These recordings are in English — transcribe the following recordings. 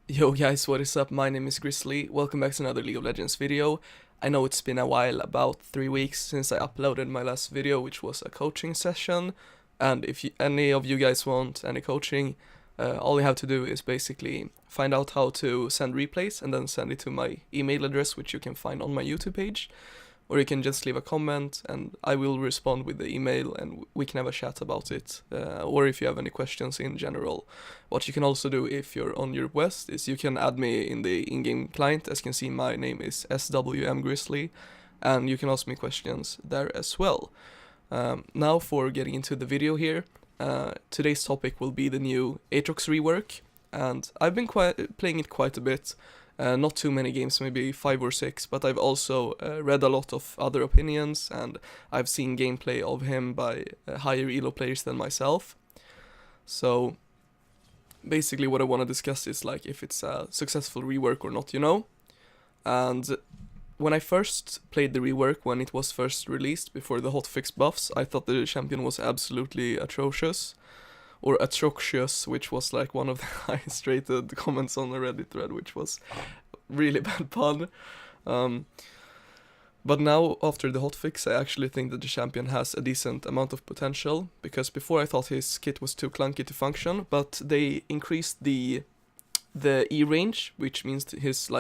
Yo guys, what is up? My name is Grizzly. Welcome back to another League of Legends video. I know it's been a while, about 3 weeks since I uploaded my last video, which was a coaching session. And if any of you guys want any coaching, all you have to do is basically find out how to send replays and then send it to my email address, which you can find on my YouTube page. Or you can just leave a comment and I will respond with the email and we can have a chat about it. Or if you have any questions in general. What you can also do if you're on your West is you can add me in the in-game client. As you can see, my name is SWM and you can ask me questions there as well. Now for getting into the video here. Today's topic will be the new Aatrox Rework, and I've been playing it quite a bit. Not too many games, maybe 5 or 6, but I've also read a lot of other opinions, and I've seen gameplay of him by higher elo players than myself. So basically what I want to discuss is like if it's a successful rework or not, And when I first played the rework, when it was first released before the hotfix buffs, I thought the champion was absolutely atrocious. Or atrocious, which was like one of the highest rated comments on the Reddit thread, which was really bad pun. But now, after the hotfix, I actually think that the champion has a decent amount of potential, because before I thought his kit was too clunky to function, but they increased the E range, which means his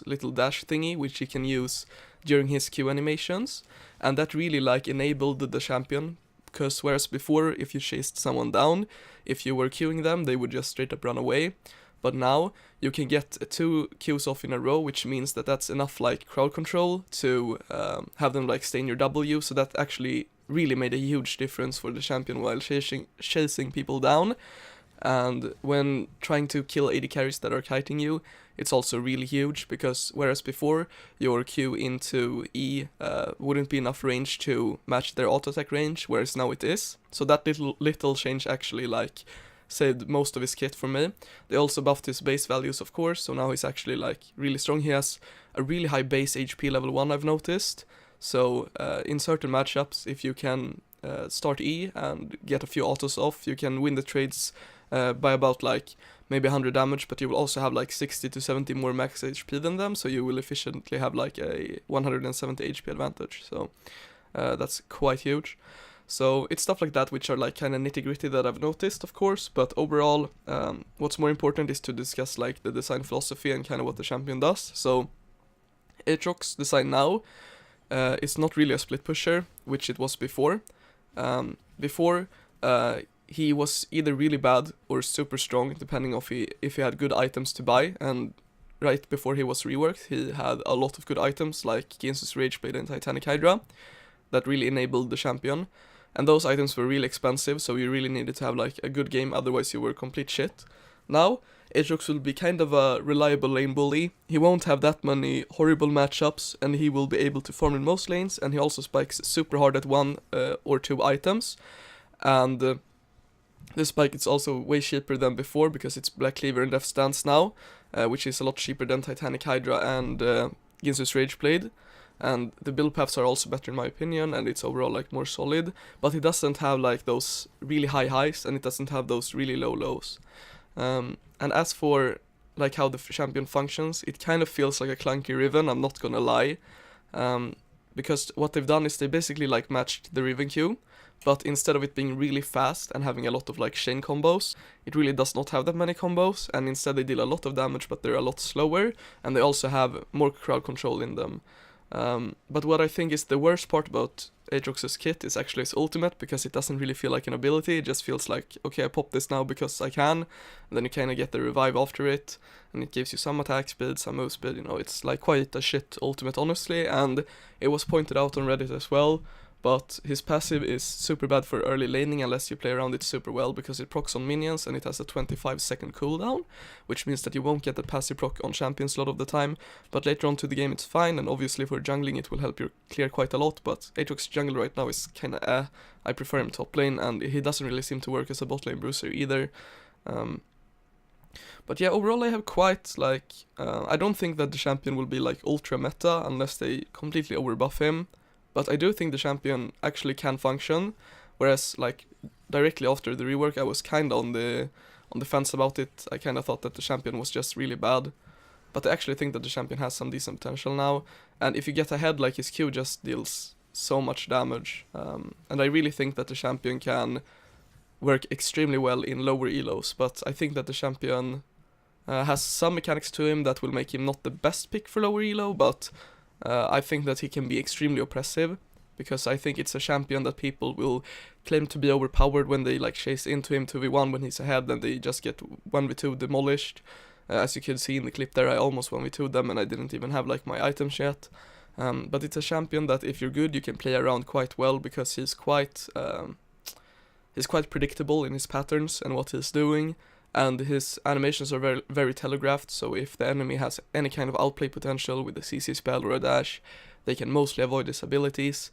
little dash thingy, which he can use during his Q animations, and that really enabled the champion. Because whereas before, if you chased someone down, if you were queuing them, they would just straight up run away. But now, you can get 2 queues off in a row, which means that that's enough crowd control to have them stay in your W, so that actually really made a huge difference for the champion while chasing people down. And when trying to kill AD carries that are kiting you, it's also really huge, because whereas before your Q into E wouldn't be enough range to match their auto attack range, whereas now it is. So that little change actually saved most of his kit for me. They also buffed his base values, of course, so now he's actually really strong. He has a really high base HP level 1, I've noticed. So in certain matchups, if you can start E and get a few autos off, you can win the trades by about maybe 100 damage, but you will also have 60 to 70 more max HP than them, so you will efficiently have a 170 HP advantage, so that's quite huge. So it's stuff like that which are kind of nitty gritty that I've noticed, of course, but overall what's more important is to discuss the design philosophy and kind of what the champion does. So Aatrox design now is not really a split pusher, which it was before. Before he was either really bad or super strong, depending on if he had good items to buy, and right before he was reworked, he had a lot of good items like Ginsu's Rageblade and Titanic Hydra that really enabled the champion, and those items were really expensive, so you really needed to have a good game, otherwise you were complete shit. Now, Aatrox will be kind of a reliable lane bully. He won't have that many horrible matchups, and he will be able to farm in most lanes, and he also spikes super hard at 1 or 2 items, and the spike is also way cheaper than before because it's Black Cleaver and Death Stance now, which is a lot cheaper than Titanic Hydra and Ginsu's Rageblade. And the build paths are also better in my opinion, and it's overall more solid, but it doesn't have those really high highs, and it doesn't have those really low lows. And as for how the champion functions, it kind of feels like a clunky Riven, I'm not gonna lie. Because what they've done is they basically matched the Riven Q, but instead of it being really fast and having a lot of chain combos, it really does not have that many combos, and instead they deal a lot of damage, but they're a lot slower, and they also have more crowd control in them. But what I think is the worst part about Aatrox's kit is actually his ultimate, because it doesn't really feel like an ability, it just feels okay, I pop this now because I can, and then you kind of get the revive after it, and it gives you some attack speed, some move speed, it's quite a shit ultimate honestly, and it was pointed out on Reddit as well. But his passive is super bad for early laning unless you play around it super well, because it procs on minions and it has a 25-second cooldown, which means that you won't get the passive proc on champions a lot of the time, but later on to the game it's fine, and obviously for jungling it will help you clear quite a lot, but Aatrox jungle right now is kinda I prefer him top lane, and he doesn't really seem to work as a bot lane bruiser either. But yeah, overall I have quite I don't think that the champion will be ultra meta unless they completely overbuff him. But I do think the champion actually can function, whereas directly after the rework I was kinda on on the fence about it. I kind of thought that the champion was just really bad. But I actually think that the champion has some decent potential now. And if you get ahead, like his Q just deals so much damage. And I really think that the champion can work extremely well in lower elos. But I think that the champion has some mechanics to him that will make him not the best pick for lower elo. But I think that he can be extremely oppressive. Because I think it's a champion that people will claim to be overpowered when they like chase into him 2v1 when he's ahead, and they just get 1v2 demolished. As you can see in the clip there, I almost 1v2'd them and I didn't even have like my items yet. But it's a champion that if you're good, you can play around quite well, because he's quite predictable in his patterns and what he's doing, and his animations are very, very telegraphed. So if the enemy has any kind of outplay potential with a CC spell or a dash, they can mostly avoid his abilities.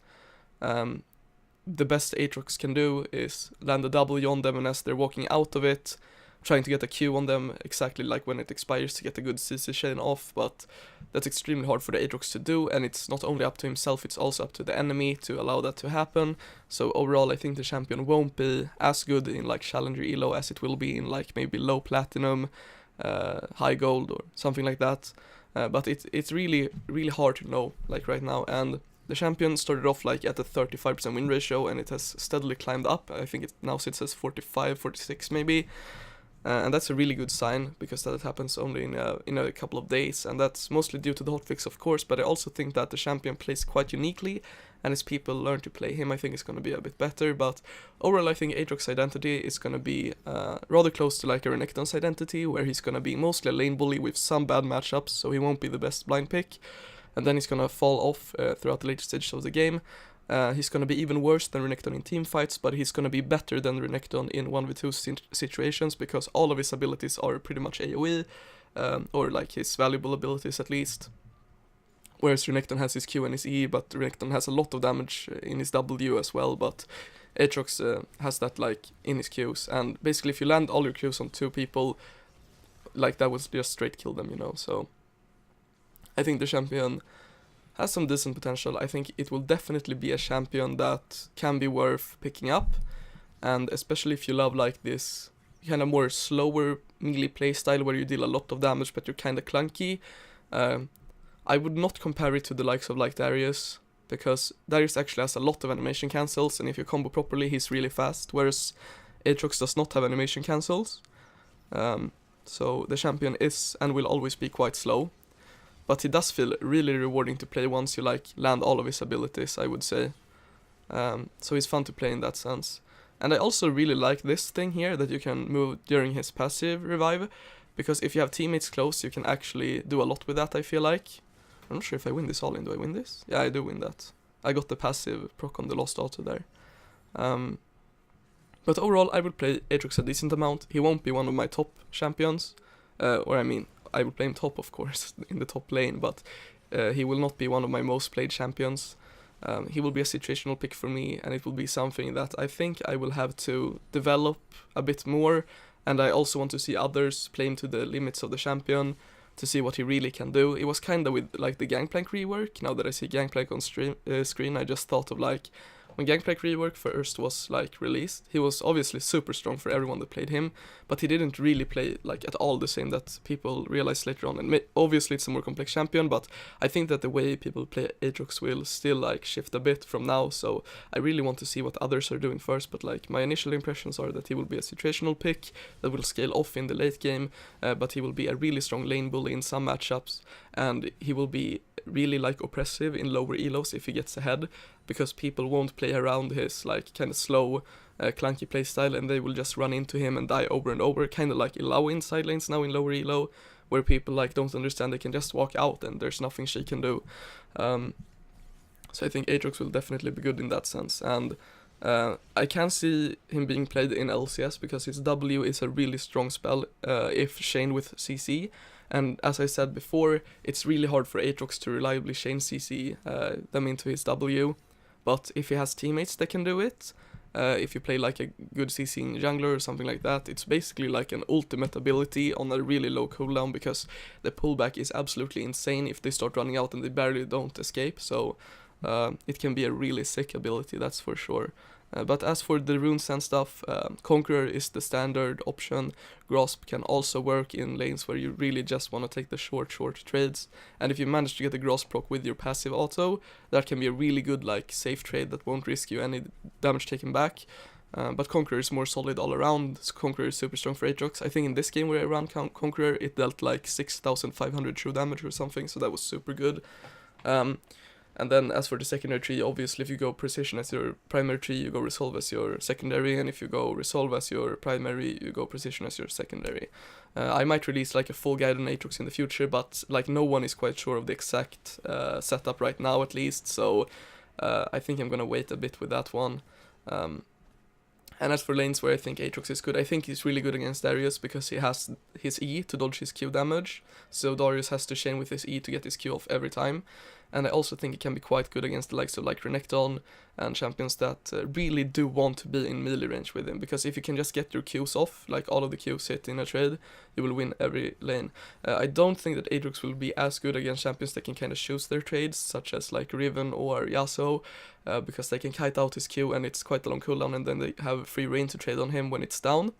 The best Aatrox can do is land a W on them, and as they're walking out of it, trying to get a Q on them exactly like when it expires to get a good CC chain off, but that's extremely hard for the Aatrox to do, and it's not only up to himself, it's also up to the enemy to allow that to happen. So overall, I think the champion won't be as good in like Challenger Elo as it will be in like maybe low Platinum, high Gold or something like that. But it's really, really hard to know like right now, and the champion started off like at a 35% win ratio, and it has steadily climbed up. I think it now sits as 45, 46 maybe. And that's a really good sign, because that happens only in a couple of days, and that's mostly due to the hotfix, of course, but I also think that the champion plays quite uniquely, and as people learn to play him, I think it's going to be a bit better. But overall, I think Aatrox's identity is going to be rather close to like a Renekton's identity, where he's going to be mostly a lane bully with some bad matchups, so he won't be the best blind pick, and then he's going to fall off throughout the later stages of the game. He's going to be even worse than Renekton in team fights, but he's going to be better than Renekton in 1v2 situations, because all of his abilities are pretty much AoE, or like his valuable abilities at least. Whereas Renekton has his Q and his E, but Renekton has a lot of damage in his W as well, but Aatrox has that like in his Qs, and basically if you land all your Qs on two people, like that would just straight kill them, you know. So I think the champion has some decent potential. I think it will definitely be a champion that can be worth picking up, and especially if you love like this kind of more slower melee playstyle where you deal a lot of damage but you're kind of clunky. I would not compare it to the likes of like Darius, because Darius actually has a lot of animation cancels, and if you combo properly he's really fast, whereas Aatrox does not have animation cancels. So the champion is and will always be quite slow. But he does feel really rewarding to play once you like land all of his abilities, I would say. So he's fun to play in that sense. And I also really like this thing here, that you can move during his passive revive, because if you have teammates close, you can actually do a lot with that, I feel like. I'm not sure if I win this all in. Do I win this? Yeah, I do win that. I got the passive proc on the Lost Auto there. But overall, I would play Aatrox a decent amount. He won't be one of my top champions, I will play him top, of course, in the top lane, but he will not be one of my most played champions. He will be a situational pick for me, and it will be something that I think I will have to develop a bit more, and I also want to see others play him to the limits of the champion, to see what he really can do. It was kind of with like the Gangplank rework. Now that I see Gangplank on screen, I just thought of like, when Gangplank Rework first was like released, he was obviously super strong for everyone that played him, but he didn't really play like at all the same that people realized later on. And obviously it's a more complex champion, but I think that the way people play Aatrox will still like shift a bit from now, so I really want to see what others are doing first. But like my initial impressions are that he will be a situational pick that will scale off in the late game, but he will be a really strong lane bully in some matchups, and he will be really like oppressive in lower elos if he gets ahead, because people won't play around his like kind of slow clunky playstyle, and they will just run into him and die over and over, kind of like Illaoi in side lanes now in lower elo, where people like don't understand they can just walk out and there's nothing she can do. So I think Aatrox will definitely be good in that sense, and I can see him being played in LCS because his W is a really strong spell if chained with CC. And as I said before, it's really hard for Aatrox to reliably chain CC them into his W. But if he has teammates that can do it, if you play like a good CCing jungler or something like that, it's basically like an ultimate ability on a really low cooldown, because the pullback is absolutely insane if they start running out and they barely don't escape. So it can be a really sick ability, that's for sure. But as for the runes and stuff, Conqueror is the standard option. Grasp can also work in lanes where you really just want to take the short trades. And if you manage to get a Grasp proc with your passive auto, that can be a really good like safe trade that won't risk you any damage taken back. But Conqueror is more solid all around, so Conqueror is super strong for Aatrox. I think in this game where I ran Conqueror, it dealt like 6,500 true damage or something, so that was super good. And then as for the secondary tree, obviously if you go Precision as your primary tree, you go Resolve as your secondary, and if you go Resolve as your primary, you go Precision as your secondary. I might release like a full guide on Aatrox in the future, but like no one is quite sure of the exact setup right now at least, so I think I'm gonna wait a bit with that one. And as for lanes where I think Aatrox is good, I think he's really good against Darius because he has his E to dodge his Q damage, so Darius has to chain with his E to get his Q off every time. And I also think he can be quite good against the likes of like Renekton and champions that really do want to be in melee range with him, because if you can just get your Qs off, like all of the Qs hit in a trade, you will win every lane. I don't think that Aatrox will be as good against champions that can kind of choose their trades, such as like Riven or Yasuo, because they can kite out his Q and it's quite a long cooldown, and then they have free reign to trade on him when it's down.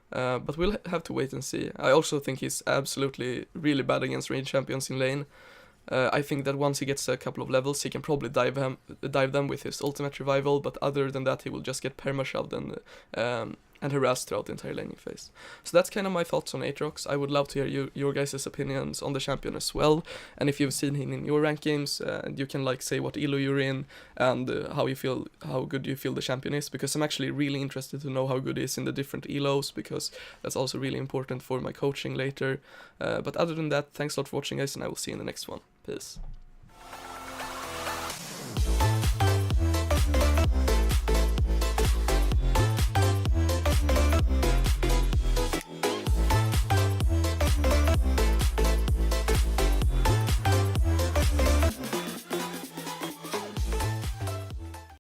But we'll have to wait and see. I also think he's absolutely really bad against range champions in lane. I think that once he gets a couple of levels, he can probably dive them with his ultimate revival, but other than that, he will just get perma-shoved and harassed throughout the entire laning phase. So that's kind of my thoughts on Aatrox. I would love to hear your guys' opinions on the champion as well, and if you've seen him in your rank games, you can like say what elo you're in and how good you feel the champion is, because I'm actually really interested to know how good he is in the different elos, because that's also really important for my coaching later. But other than that, thanks a lot for watching, guys, and I will see you in the next one. Peace.